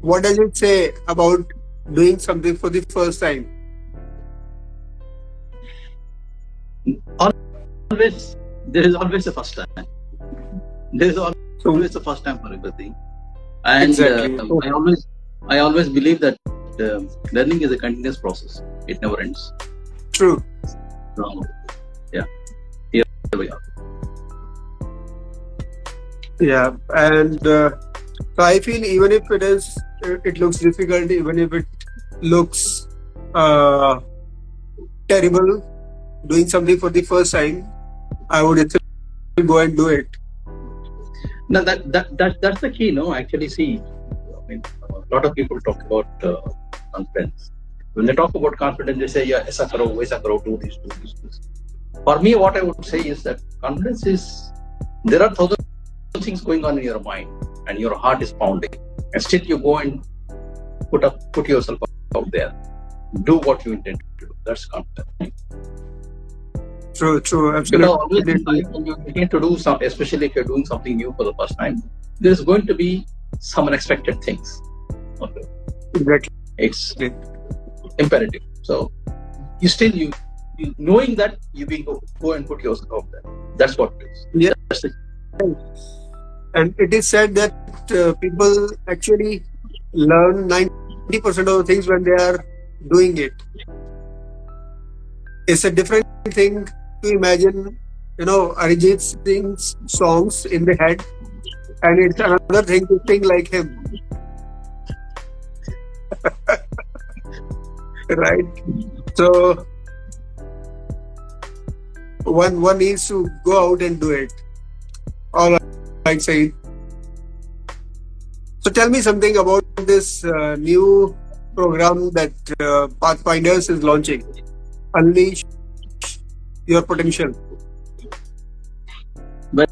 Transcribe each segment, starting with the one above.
What does it say about doing something for the first time? Always, there is always a first time. There is always So a first time for everything, and exactly. So, I always believe that learning is a continuous process. It never ends. true. So, yeah, here we are. Yeah, and so I feel even if it looks difficult, even if it looks uh, terrible, doing something for the first time, I would still go and do it. Now that's the key. No, actually, see, I mean, a lot of people talk about confidence. When they talk about confidence, they say, "Yeah, aisa karo, do this, do this, do this." For me, what I would say is that confidence is there are thousand things going on in your mind, and your heart is pounding, and still you go and put yourself out there, do what you intend to do. That's confidence. True, Because always in absolutely. life, when you begin to do something, especially if you're doing something new for the first time, there's going to be some unexpected things. Okay. Exactly. It's imperative. So you knowing that you go and put yourself out there. That's what it is. Yeah. That's it. And it is said that people actually learn 90% of the things when they are doing it. It's a different thing to imagine, Arijit Singh's songs in the head, and it's another thing to sing like him, right? So one needs to go out and do it. All right, Saeed. So tell me something about this new program that Pathfinders is launching. Unleash your potential. Well,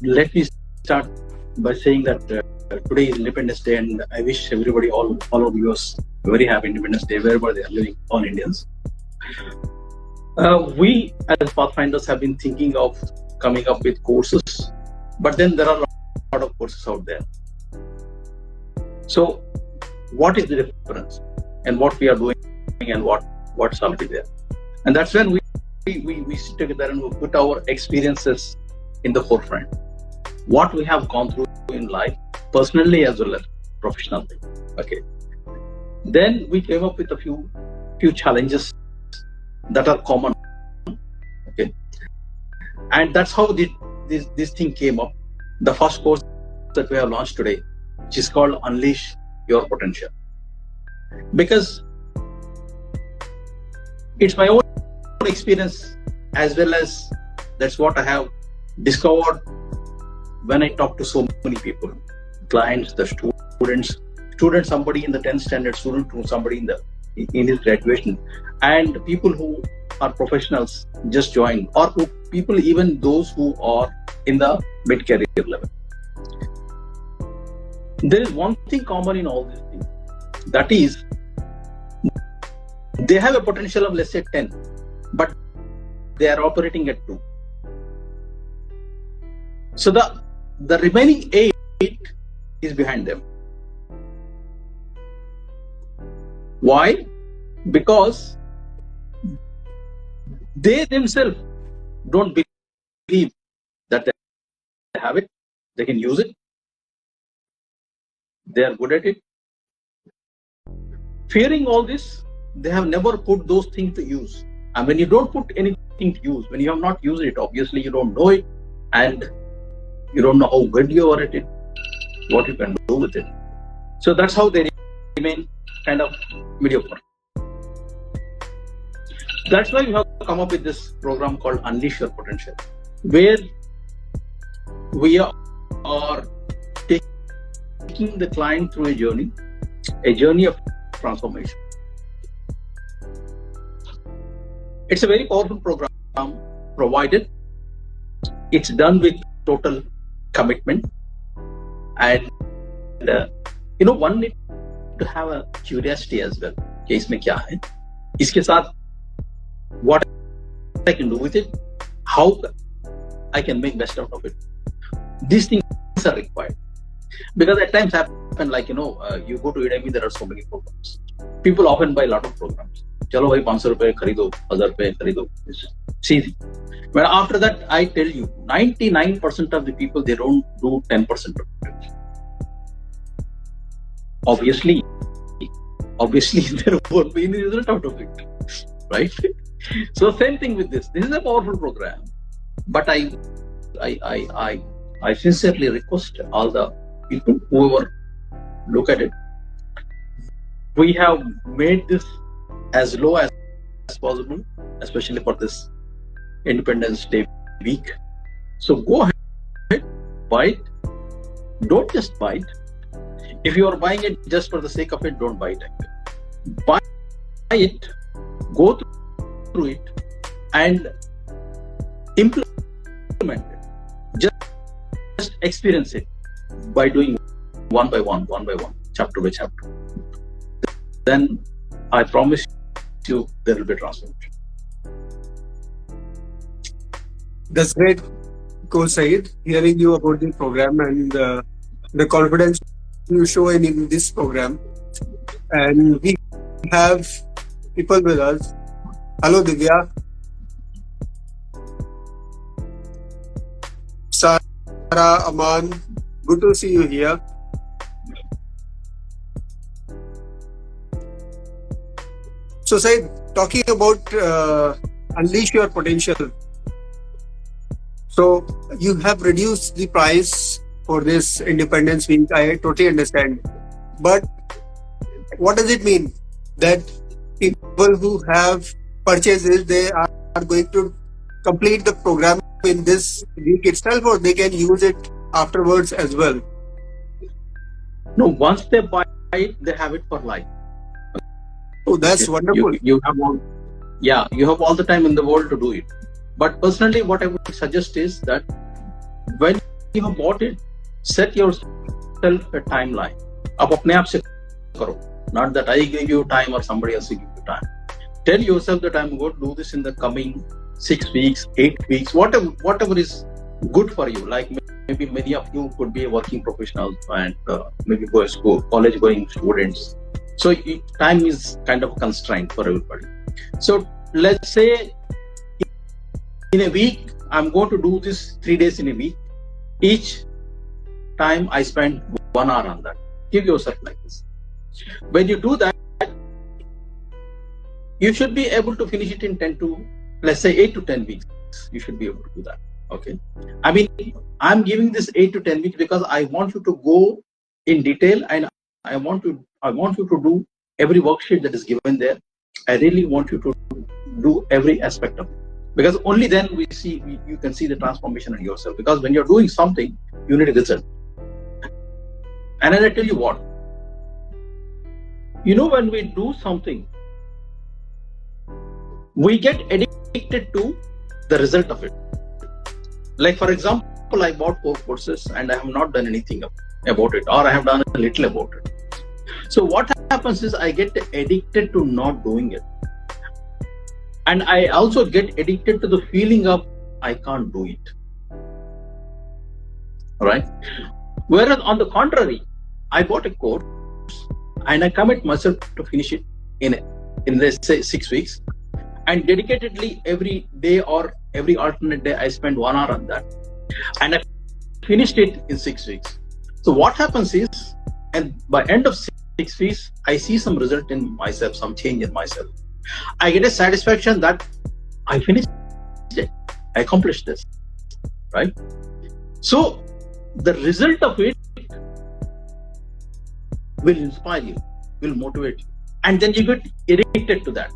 let me start by saying that today is Independence Day, and I wish everybody, all of us, a very happy Independence Day wherever they are living, all Indians. We as Pathfinders have been thinking of coming up with courses, but then there are a lot of courses out there. So, what is the difference, and what we are doing, and what's already there? And that's when we sit together and we put our experiences in the forefront. What we have gone through in life, personally as well as professionally. Okay. Then we came up with a few challenges that are common. Okay. And that's how this thing came up. The first course that we have launched today, which is called Unleash Your Potential. Because it's my own experience, as well as that's what I have discovered when I talk to so many people, clients, the students, somebody in the 10th standard, student to somebody in his graduation, and people who are professionals just joined, or people even those who are in the mid-career level. There is one thing common in all these things. That is, they have a potential of, let's say, 10, but they are operating at 2. So the remaining 8 is behind them. Why? Because they themselves don't believe that they have it, they can use it, they are good at it. Fearing all this, they have never put those things to use. And when you don't put anything to use, when you have not used it, obviously you don't know it, and you don't know how good you are at it, what you can do with it. So that's how they remain kind of mediocre. That's why we have come up with this program called Unleash Your Potential, where we are taking the client through a journey of transformation. It's a very powerful program, provided it's done with total commitment, and one need to have a curiosity as well. कि इसमें क्या है, इसके साथ what I can do with it, how I can make best out of it. These things are required, because at times like, you go to Udemy, there are so many programs. People often buy a lot of programs. Chalo bhai, 500 rupees kharido, 1000 rupees kharido. It's easy. But after that, I tell you, 99% of the people, they don't do 10% of it. Obviously, there won't be any result out of it, right? So same thing with this. This is a powerful program, but I sincerely request all the people, whoever look at it, we have made this as low as possible, especially for this Independence Day week. So go ahead, buy it. Don't just buy it. If you are buying it just for the sake of it, don't buy it. Buy it, go through it, and implement it. Just experience it by doing one by one, chapter by chapter. Then I promise you there will be transformation. That's great, Coach Said, hearing you about the program and the confidence you show in this program. And we have people with us. Hello, Divya. Sarah, Aman, good to see you here. So, Said, talking about unleash your potential. So, you have reduced the price for this Independence Week. I totally understand. But what does it mean that people who have purchases, they are going to complete the program in this week itself, or they can use it afterwards as well? No, once they buy it, they have it for life. Oh, that's wonderful. You have all the time in the world to do it. But personally, what I would suggest is that when you have bought it, set yourself a timeline. Ab apne aap se karo. Not that I give you time or somebody else will give you time. Tell yourself that I'm going to do this in the coming 6 weeks, 8 weeks, whatever is good for you. Like maybe many of you could be a working professional and maybe go to school, college going students. So time is kind of a constraint for everybody. So let's say in a week, I'm going to do this 3 days in a week. Each time I spend 1 hour on that. Give yourself like this. When you do that, you should be able to finish it in 8 to 10 weeks. You should be able to do that. Okay. I mean, I'm giving this 8 to 10 weeks because I want you to go in detail, and I want you to do every worksheet that is given there. I really want you to do every aspect of it, because only then you can see the transformation in yourself. Because when you're doing something, you need a result. And then I tell you what, when we do something, we get addicted to the result of it. Like, for example, I bought 4 courses and I have not done anything about it, or I have done a little about it. So what happens is I get addicted to not doing it. And I also get addicted to the feeling of I can't do it. Right? Whereas on the contrary, I bought a course and I commit myself to finish it in let's say 6 weeks, and dedicatedly every day or every alternate day I spend 1 hour on that, and I finished it in 6 weeks. So what happens is, and by end of 6 weeks, I see some result in myself, some change in myself. I get a satisfaction that I finished it, I accomplished this, right? So the result of it will inspire you, will motivate you, and then you get addicted to that.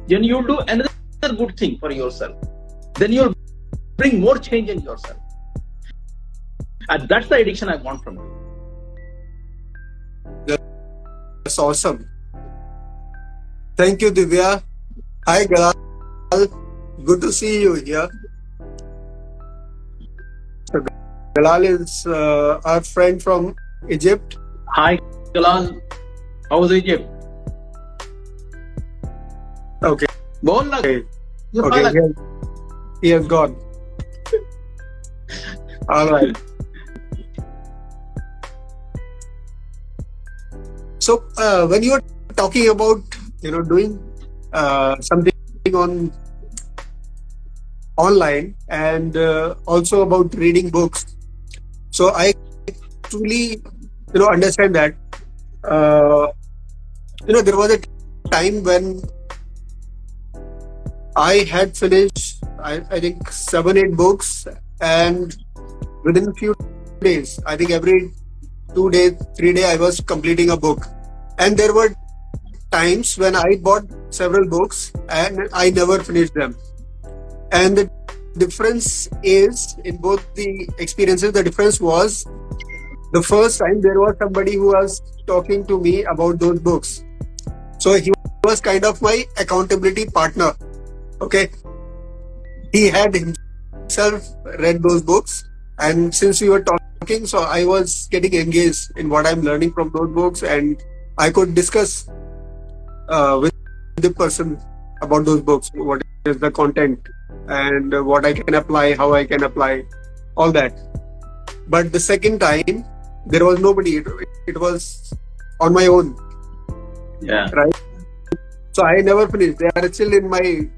Then you'll do another good thing for yourself. Then you'll bring more change in yourself. And that's the addiction I want from you. That's awesome. Thank you, Divya. Hi, Galal. Good to see you here. So, Galal is our friend from Egypt. Hi, Galal. How was Egypt? Okay. Okay. He has gone. All right. So when you are talking about doing something on online and also about reading books, so I truly understand that uh, there was a time when I had finished I think 7 8 books, and within a few days, I think every 2 days 3 day I was completing a book. And there were times when I bought several books and I never finished them. And the difference is in both the experiences, the difference was the first time there was somebody who was talking to me about those books. So he was kind of my accountability partner. Okay. He had himself read those books. And since we were talking, so I was getting engaged in what I'm learning from those books, and I could discuss with the person about those books, what is the content, and what I can apply, how I can apply, all that. But the second time, there was nobody. It was on my own, Yeah. right? So I never finished. They are still in my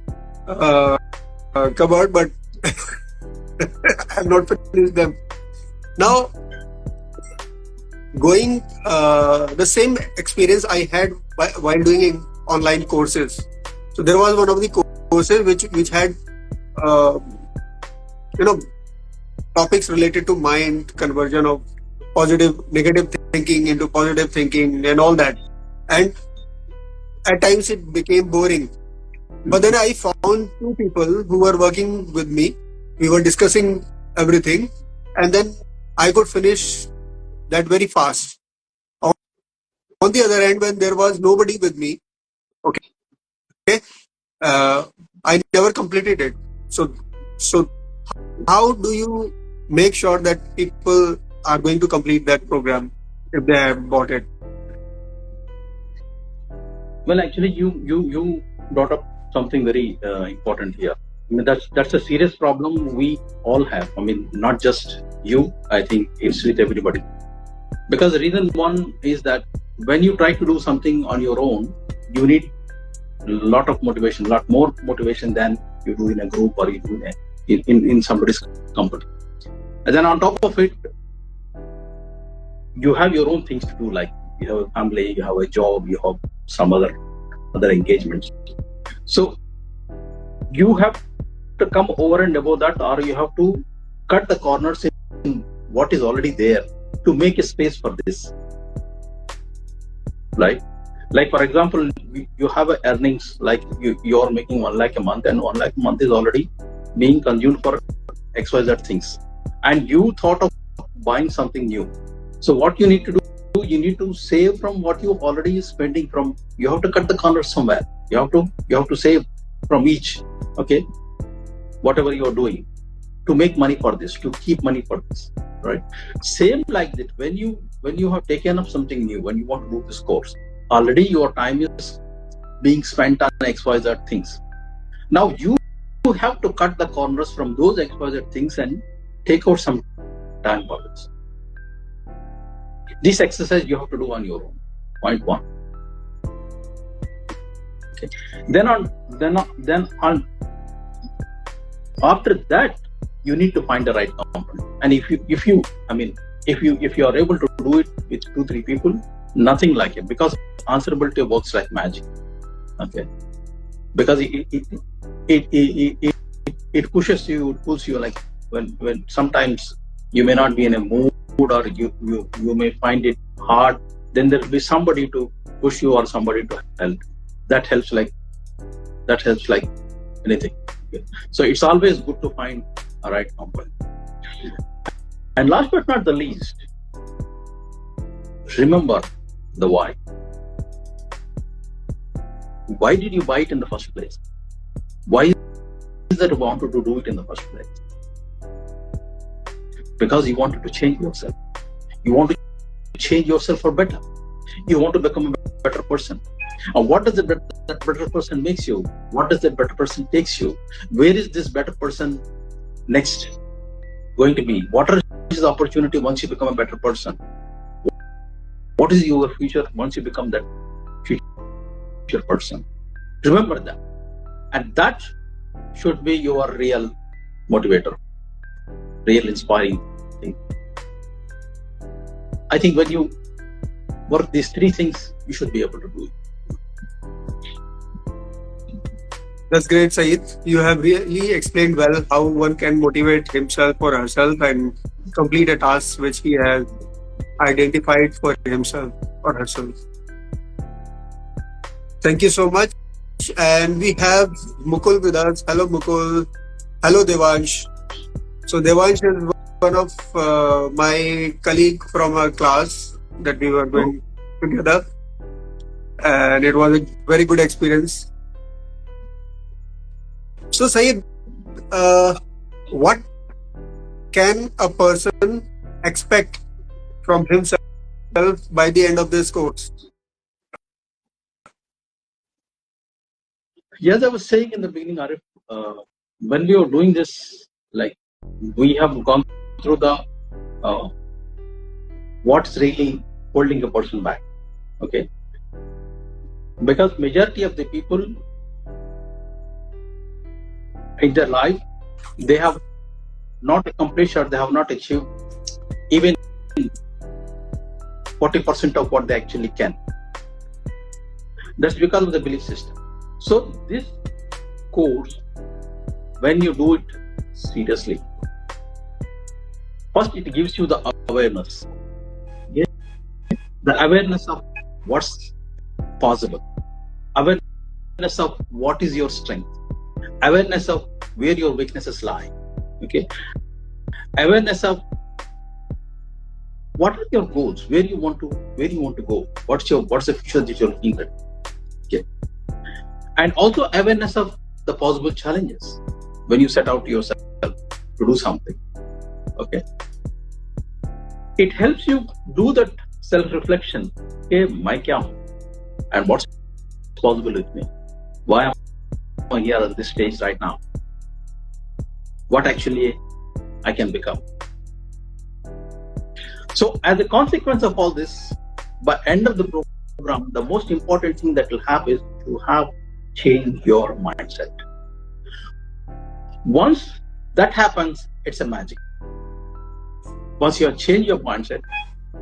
cupboard, but I have not finished them. Now, going the same experience I had while doing online courses. So there was one of the courses which had uh, you know topics related to mind conversion of negative thinking into positive thinking and all that. And at times it became boring. But then I found two people who were working with me. We were discussing everything, and then I could finish that very fast. On the other hand, when there was nobody with me, okay, I never completed it. So how do you make sure that people are going to complete that program if they have bought it? Well, actually, you brought up something very important here. I mean, that's a serious problem we all have. I mean, not just you. I think it's with everybody. Because the reason one is that when you try to do something on your own, you need a lot of motivation, a lot more motivation than you do in a group or you do in somebody's company. And then on top of it, you have your own things to do, like you have a family, you have a job, you have some other engagements. So you have to come over and above that, or you have to cut the corners in what is already there to make a space for this. Right? Like for example, you have a earnings, like you're making 1 lakh a month, and 1 lakh a month is already being consumed for XYZ things. And you thought of buying something new. So what you need to do, you need to save from what you already spending from. You have to cut the corners somewhere. You have to save from each, okay, whatever you are doing, to make money for this, to keep money for this, right? Same like that, when you have taken up something new, when you want to do this course, already your time is being spent on XYZ things. Now you have to cut the corners from those XYZ things and take out some time for this. This exercise you have to do on your own. Point one. Okay. Then on after that, you need to find the right company. And if you are able to do it with 2-3 people, nothing like it, because answerability works like magic. Okay. Because it pushes you, it pulls you, like when sometimes you may not be in a mood, or you may find it hard, then there will be somebody to push you or somebody to help. That helps like anything. Okay. So it's always good to find a right company. And last but not the least, remember the why. Why did you buy it in the first place? Why is that you wanted to do it in the first place? Because you wanted to change yourself. You want to change yourself for better. You want to become a better person. And what does that better person makes you? What does that better person takes you? Where is this better person next going to be? What is the opportunity once you become a better person? What is your future once you become that future person? Remember that. And that should be your real motivator, real inspiring thing. I think when you work these three things, you should be able to do it. That's great, Saeed. You have really explained well how one can motivate himself or herself and complete a task which he has identified for himself or herself. Thank you so much. And we have Mukul with us. Hello, Mukul. Hello, Devansh. So, Devansh is one of my colleague from our class that we were doing together. And it was a very good experience. So, Saeed, what can a person expect from himself by the end of this course? Yes, I was saying in the beginning, Arif, when we were doing this, like we have gone through the what's really holding a person back. Okay, because majority of the people in their life, they have not accomplished or they have not achieved even 40% of what they actually can. That's because of the belief system. So this course, when you do it seriously, first it gives you the awareness. Yeah? The awareness of what's possible, awareness of what is your strength, awareness of where your weaknesses lie. Okay, awareness of what are your goals, where you want to go, what's the future that you're looking at. Okay, and also awareness of the possible challenges when you set out yourself to do something. Okay, it helps you do that self-reflection. Okay, my kya hu? And what's possible with me? Why am I here on this stage right now? What actually I can become? So as a consequence of all this, by end of the program, the most important thing that will happen is to have changed your mindset. Once that happens, it's a magic. Once you have changed your mindset,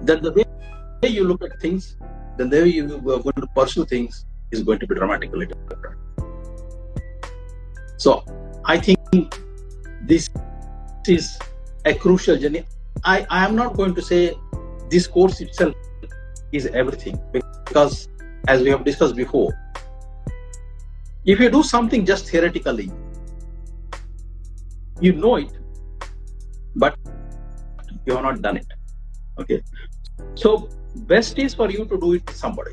then the way you look at things, then the way you are going to pursue things is going to be dramatically different. So I think this is a crucial journey. I am not going to say this course itself is everything, because as we have discussed before, if you do something just theoretically, you know it, but you have not done it. Okay, so best is for you to do it with somebody.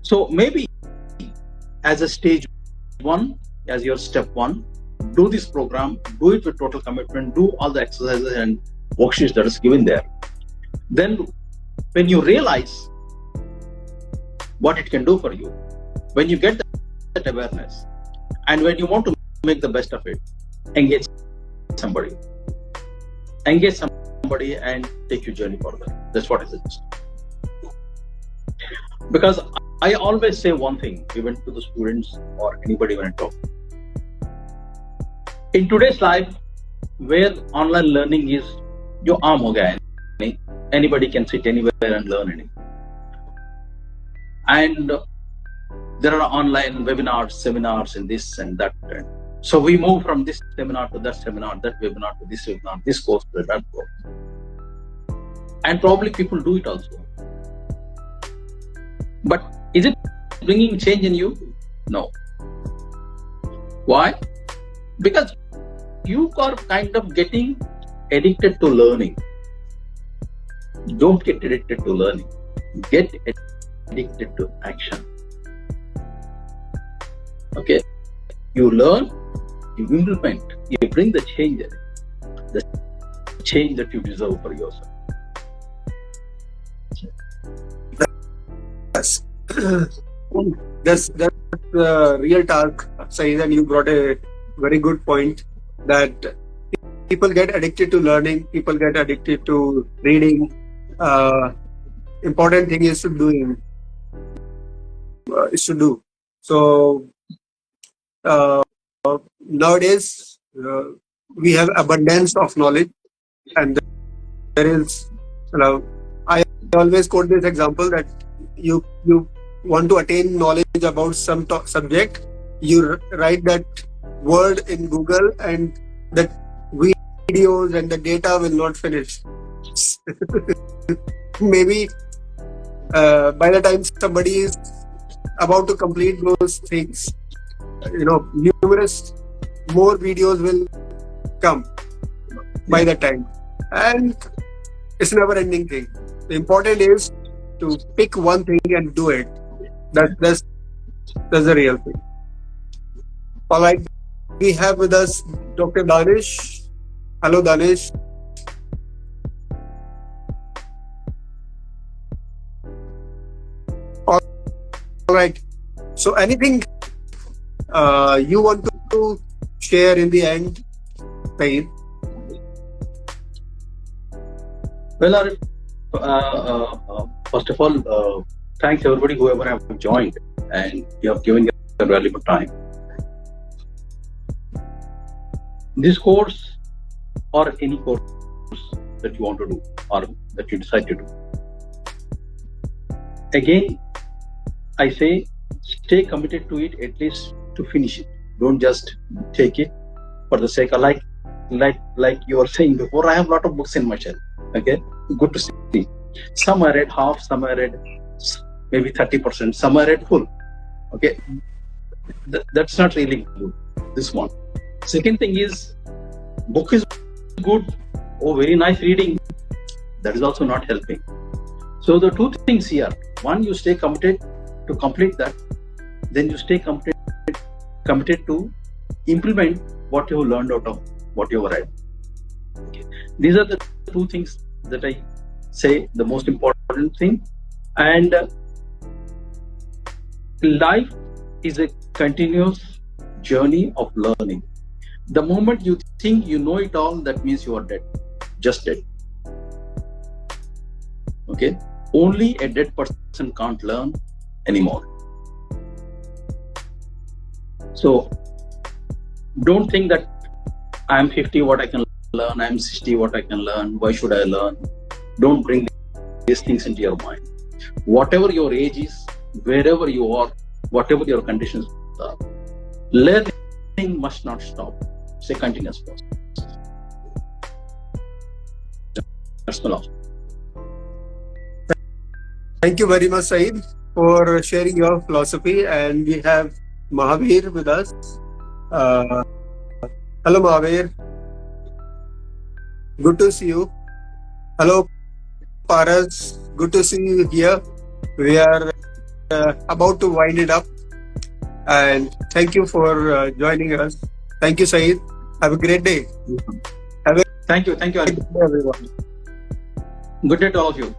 So maybe as a stage one, as your step one, do this program, do it with total commitment, do all the exercises and worksheets that is given there. Then when you realize what it can do for you, when you get that awareness, and when you want to make the best of it, engage somebody and take your journey further. That's what I suggest. Because I always say one thing, even to the students or anybody when I talk. In today's life, where online learning is, jo aam ho gaya hai, anybody can sit anywhere and learn anything. And there are online webinars, seminars, and this and that. So we move from this seminar to that seminar, that webinar to this webinar, this course to that course. And probably people do it also. But is it bringing change in you? No. Why? Because you are kind of getting addicted to learning. Don't get addicted to learning. Get addicted to action. Okay? You learn, you implement, you bring the change in it. The change that you deserve for yourself. That's the real task, Saeed, and you brought a very good point that people get addicted to learning, people get addicted to reading, important thing is to doing is to do. So uh, nowadays we have abundance of knowledge, and there is, I always quote this example that you want to attain knowledge about some subject, you write that word in Google, and that videos and the data will not finish. Maybe by the time somebody is about to complete those things, numerous more videos will come by that time, and it's a never ending thing. The important is to pick one thing and do it. That's the real thing. All right, we have with us Dr. Danish. Hello, Danish. All right. So, anything you want to share in the end, Saeed? Well, Arif, first of all, thanks everybody whoever have joined, and you have given your valuable time. This course or any course that you want to do or that you decide to do, again, I say stay committed to it, at least to finish it. Don't just take it for the sake of like you were saying before. I have a lot of books in my shelf. Okay, good to see. Some I read half, some I read maybe 30%, some I read full. Okay, that's not really good. This one. Second thing is, book is good. Oh, very nice reading. That is also not helping. So the two things here: one, you stay committed to complete that. Then you stay committed to implement what you have learned out of what you have read. Okay. These are the two things that I say the most important thing. And life is a continuous journey of learning. The moment you think you know it all, that means you are dead, just dead. Okay, only a dead person can't learn anymore. So don't think that I'm 50, what I can learn, I'm 60, what I can learn, why should I learn? Don't bring these things into your mind. Whatever your age is, wherever you are, whatever your conditions are, learning must not stop. It's a continuous process. That's the last. Thank you very much, Saeed, for sharing your philosophy. And we have Mahavir with us. Hello, Mahavir. Good to see you. Hello, Paras. Good to see you here. We are about to wind it up. And thank you for joining us. Thank you, Saeed. Have a great day. Thank you. Good day, everyone. Good day to all of you.